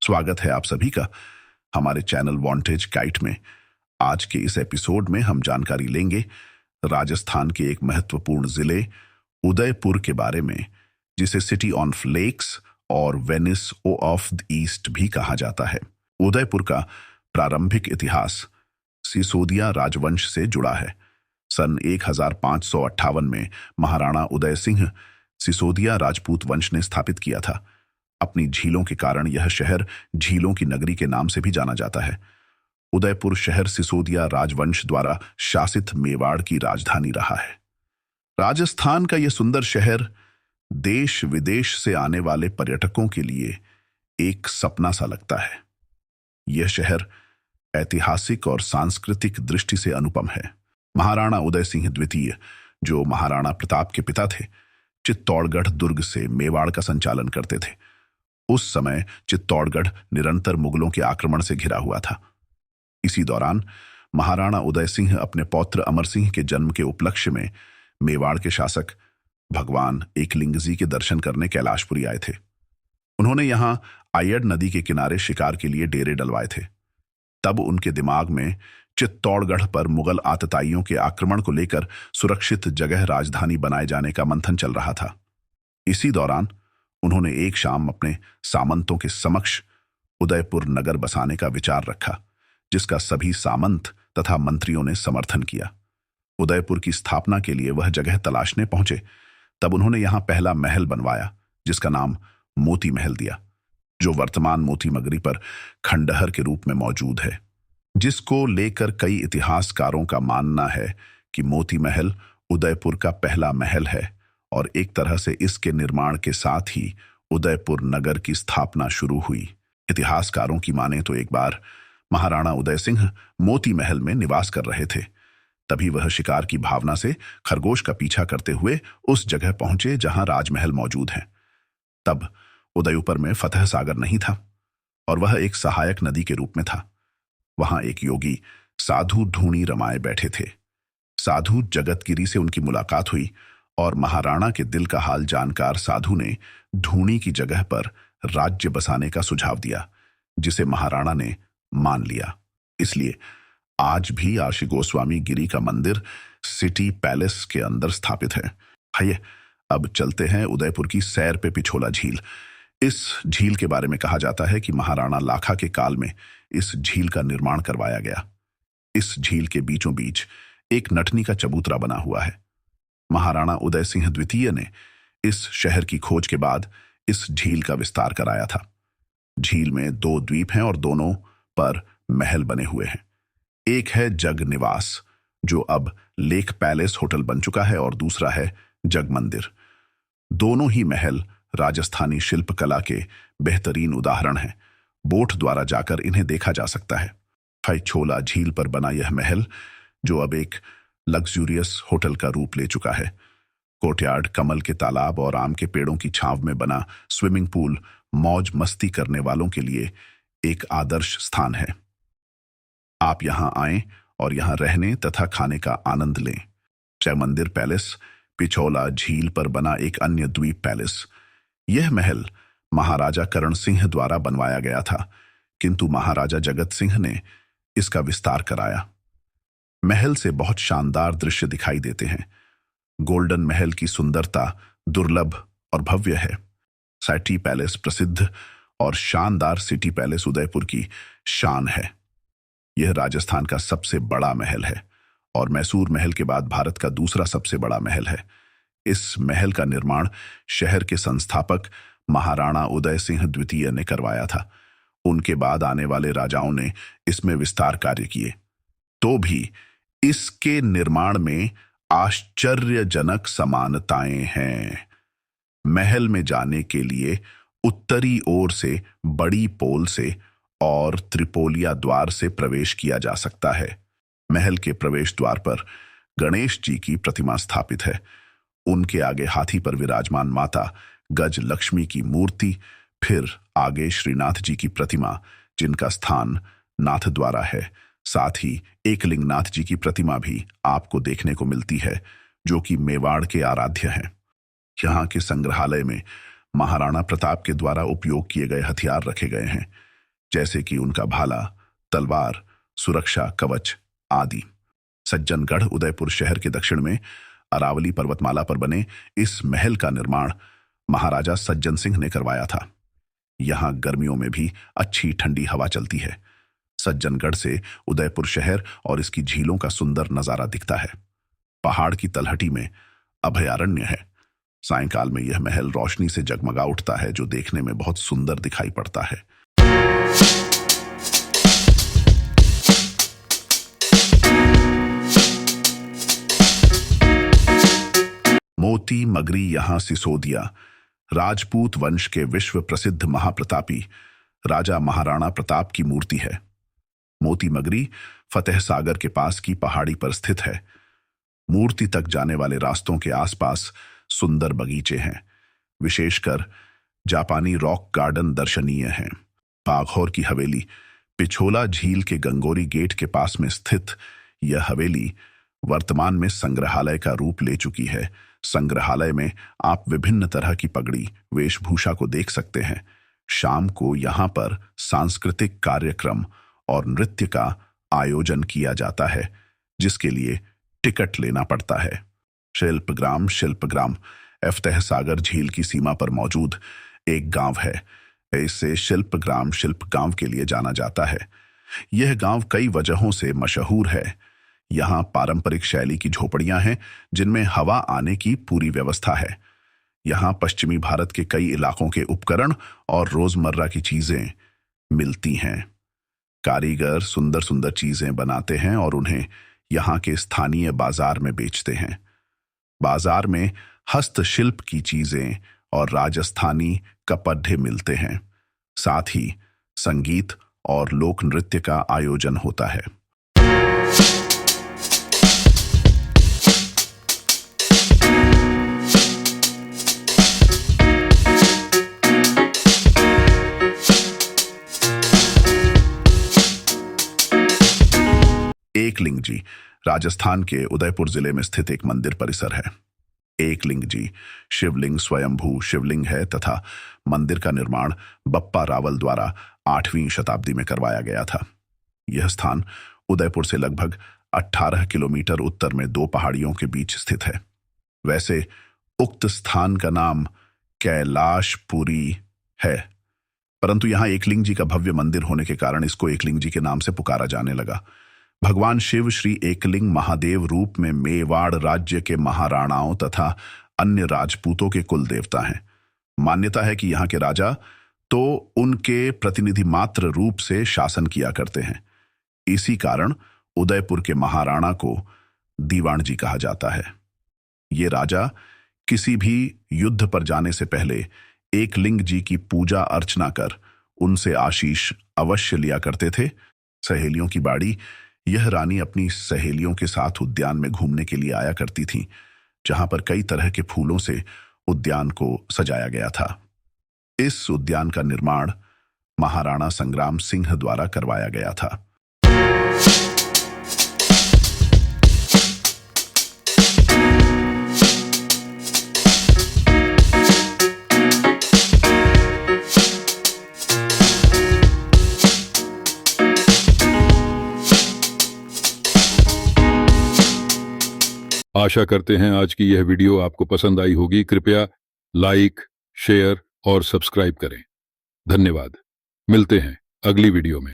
स्वागत है आप सभी का हमारे चैनल वांटेज गाइड में। आज के इस एपिसोड में हम जानकारी लेंगे राजस्थान के एक महत्वपूर्ण जिले उदयपुर के बारे में, जिसे सिटी ऑफ लेक्स और वेनिस ऑफ द ईस्ट भी कहा जाता है। उदयपुर का प्रारंभिक इतिहास सिसोदिया राजवंश से जुड़ा है। सन 1558 में महाराणा उदय सिंह सिसोदिया राजपूत वंश ने स्थापित किया था। अपनी झीलों के कारण यह शहर झीलों की नगरी के नाम से भी जाना जाता है। उदयपुर शहर सिसोदिया राजवंश द्वारा शासित मेवाड़ की राजधानी रहा है। राजस्थान का यह सुंदर शहर देश विदेश से आने वाले पर्यटकों के लिए एक सपना सा लगता है। यह शहर ऐतिहासिक और सांस्कृतिक दृष्टि से अनुपम है। महाराणा उदय सिंह द्वितीय, जो महाराणा प्रताप के पिता थे, चित्तौड़गढ़ दुर्ग से मेवाड़ का संचालन करते थे। उस समय चित्तौड़गढ़ निरंतर मुगलों के आक्रमण से घिरा हुआ था। इसी दौरान महाराणा उदय सिंह अपने पौत्र अमर सिंह के जन्म के उपलक्ष्य में मेवाड़ के शासक भगवान एकलिंगजी के दर्शन करने कैलाशपुरी आए थे। उन्होंने यहां आयड़ नदी के किनारे शिकार के लिए डेरे डलवाए थे। तब उनके दिमाग में चित्तौड़गढ़ पर मुगल आतताइयों के आक्रमण को लेकर सुरक्षित जगह राजधानी बनाए जाने का मंथन चल रहा था। इसी दौरान उन्होंने एक शाम अपने सामंतों के समक्ष उदयपुर नगर बसाने का विचार रखा, जिसका सभी सामंत तथा मंत्रियों ने समर्थन किया। उदयपुर की स्थापना के लिए वह जगह तलाशने पहुंचे। तब उन्होंने यहां पहला महल बनवाया, जिसका नाम मोती महल दिया, जो वर्तमान मोती मगरी पर खंडहर के रूप में मौजूद है, जिसको लेकर कई इतिहासकारों का मानना है कि मोती महल उदयपुर का पहला महल है और एक तरह से इसके निर्माण के साथ ही उदयपुर नगर की स्थापना शुरू हुई। इतिहासकारों की माने तो एक बार महाराणा उदय सिंह मोती महल में निवास कर रहे थे। तभी वह शिकार की भावना से खरगोश का पीछा करते हुए उस जगह पहुंचे जहां राजमहल मौजूद है। तब उदयपुर में फतह सागर नहीं था और वह एक सहायक नदी के रूप में था। वहां एक योगी साधु ढूणी रमाए बैठे थे। साधु जगतगिरी से उनकी मुलाकात हुई और महाराणा के दिल का हाल जानकार साधु ने ढूणी की जगह पर राज्य बसाने का सुझाव दिया, जिसे महाराणा ने मान लिया। इसलिए आज भी आशी गोस्वामी गिरी का मंदिर सिटी पैलेस के अंदर स्थापित है। आइए अब चलते हैं उदयपुर की सैर पे पिछोला झील। इस झील के बारे में कहा जाता है कि महाराणा लाखा के काल में इस झील का निर्माण करवाया गया। इस झील के बीचों बीच एक नटनी का चबूतरा बना हुआ है। महाराणा उदय सिंह द्वितीय ने इस शहर की खोज के बाद इस झील का विस्तार कराया था। झील में 2 द्वीप हैं और दोनों पर महल बने हुए हैं। एक है जग निवास, जो अब लेक पैलेस होटल बन चुका है, और दूसरा है जग मंदिर। दोनों ही महल राजस्थानी शिल्पकला के बेहतरीन उदाहरण हैं। बोट द्वारा जाकर इन्हें देखा जा सकता है। पिछोला झील पर बना यह महल, जो अब एक लग्जूरियस होटल का रूप ले चुका है। कोर्टयार्ड, कमल के तालाब और आम के पेड़ों की छांव में बना स्विमिंग पूल मौज मस्ती करने वालों के लिए एक आदर्श स्थान है। आप यहां आएं और यहां रहने तथा खाने का आनंद लें। जय मंदिर पैलेस पिछोला झील पर बना एक अन्य द्वीप पैलेस। यह महल महाराजा करण सिंह द्वारा बनवाया गया था, किंतु महाराजा जगत सिंह ने इसका विस्तार कराया। महल से बहुत शानदार दृश्य दिखाई देते हैं। गोल्डन महल की सुंदरता दुर्लभ और भव्य है। सिटी पैलेस प्रसिद्ध और शानदार सिटी पैलेस उदयपुर की शान है। यह राजस्थान का सबसे बड़ा महल है और मैसूर महल के बाद भारत का दूसरा सबसे बड़ा महल है। इस महल का निर्माण शहर के संस्थापक महाराणा उदय सिंह द्वितीय ने करवाया था। उनके बाद आने वाले राजाओं ने इसमें विस्तार कार्य किए, तो भी इसके निर्माण में आश्चर्यजनक समानताएं हैं। महल में जाने के लिए उत्तरी ओर से बड़ी पोल से और त्रिपोलिया द्वार से प्रवेश किया जा सकता है। महल के प्रवेश द्वार पर गणेश जी की प्रतिमा स्थापित है। उनके आगे हाथी पर विराजमान माता गज लक्ष्मी की मूर्ति, फिर आगे श्रीनाथ जी की प्रतिमा, जिनका स्थान नाथ द्वारा है। साथ ही एकलिंग नाथ जी की प्रतिमा भी आपको देखने को मिलती है। जो कि मेवाड़ के आराध्य हैं। यहाँ के संग्रहालय में महाराणा प्रताप के द्वारा उपयोग किए गए हथियार रखे गए हैं, जैसे कि उनका भाला, तलवार, सुरक्षा कवच आदि। सज्जनगढ़ उदयपुर शहर के दक्षिण में अरावली पर्वतमाला पर बने इस महल का निर्माण महाराजा सज्जन सिंह ने करवाया था। यहाँ गर्मियों में भी अच्छी ठंडी हवा चलती है। सज्जनगढ़ से उदयपुर शहर और इसकी झीलों का सुंदर नजारा दिखता है। पहाड़ की तलहटी में अभयारण्य है। सायंकाल में यह महल रोशनी से जगमगा उठता है, जो देखने में बहुत सुंदर दिखाई पड़ता है। मोती मगरी यहाँ सिसोदिया राजपूत वंश के विश्व प्रसिद्ध महाप्रतापी राजा महाराणा प्रताप की मूर्ति है। मोती मगरी फतेह सागर के पास की पहाड़ी पर स्थित है। मूर्ति तक जाने वाले रास्तों के आसपास सुंदर बगीचे हैं। विशेषकर जापानी रॉक गार्डन दर्शनीय हैं। बाघौर की हवेली पिछोला झील के गंगोरी गेट के पास में स्थित यह हवेली वर्तमान में संग्रहालय का रूप ले चुकी है। संग्रहालय में आप विभिन्न तरह की पगड़ी वेशभूषा को देख सकते हैं। शाम को यहाँ पर सांस्कृतिक कार्यक्रम और नृत्य का आयोजन किया जाता है, जिसके लिए टिकट लेना पड़ता है। शिल्पग्राम फतेह सागर झील की सीमा पर मौजूद एक गांव है। इसे शिल्प गांव के लिए जाना जाता है। यह गांव कई वजहों से मशहूर है। यहाँ पारंपरिक शैली की झोपड़ियां हैं, जिनमें हवा आने की पूरी व्यवस्था है। यहाँ पश्चिमी भारत के कई इलाकों के उपकरण और रोजमर्रा की चीजें मिलती हैं। कारीगर सुंदर सुंदर चीजें बनाते हैं और उन्हें यहाँ के स्थानीय बाजार में बेचते हैं। बाजार में हस्तशिल्प की चीजें और राजस्थानी कपड़े मिलते हैं। साथ ही संगीत और लोक नृत्य का आयोजन होता है। एकलिंग जी राजस्थान के उदयपुर जिले में स्थित एक मंदिर परिसर है। एकलिंग जी शिवलिंग स्वयंभू शिवलिंग है तथा मंदिर का निर्माण बप्पा रावल द्वारा 8वीं शताब्दी में करवाया गया था। यह स्थान उदयपुर से लगभग 18 किलोमीटर उत्तर में दो पहाड़ियों के बीच स्थित है। वैसे उक्त स्थान का नाम कैलाशपुरी है, परंतु यहाँ एकलिंग जी का भव्य मंदिर होने के कारण इसको एकलिंग जी के नाम से पुकारा जाने लगा। भगवान शिव श्री एकलिंग महादेव रूप में मेवाड़ राज्य के महाराणाओं तथा अन्य राजपूतों के कुल देवता हैं। मान्यता है कि यहाँ के राजा तो उनके प्रतिनिधि मात्र रूप से शासन किया करते हैं। इसी कारण उदयपुर के महाराणा को दीवान जी कहा जाता है। ये राजा किसी भी युद्ध पर जाने से पहले एकलिंग जी की पूजा अर्चना कर उनसे आशीष अवश्य लिया करते थे। सहेलियों की बाड़ी यह रानी अपनी सहेलियों के साथ उद्यान में घूमने के लिए आया करती थी, जहां पर कई तरह के फूलों से उद्यान को सजाया गया था। इस उद्यान का निर्माण महाराणा संग्राम सिंह द्वारा करवाया गया था। आशा करते हैं आज की यह वीडियो आपको पसंद आई होगी। कृपया लाइक, शेयर और सब्सक्राइब करें। धन्यवाद। मिलते हैं अगली वीडियो में।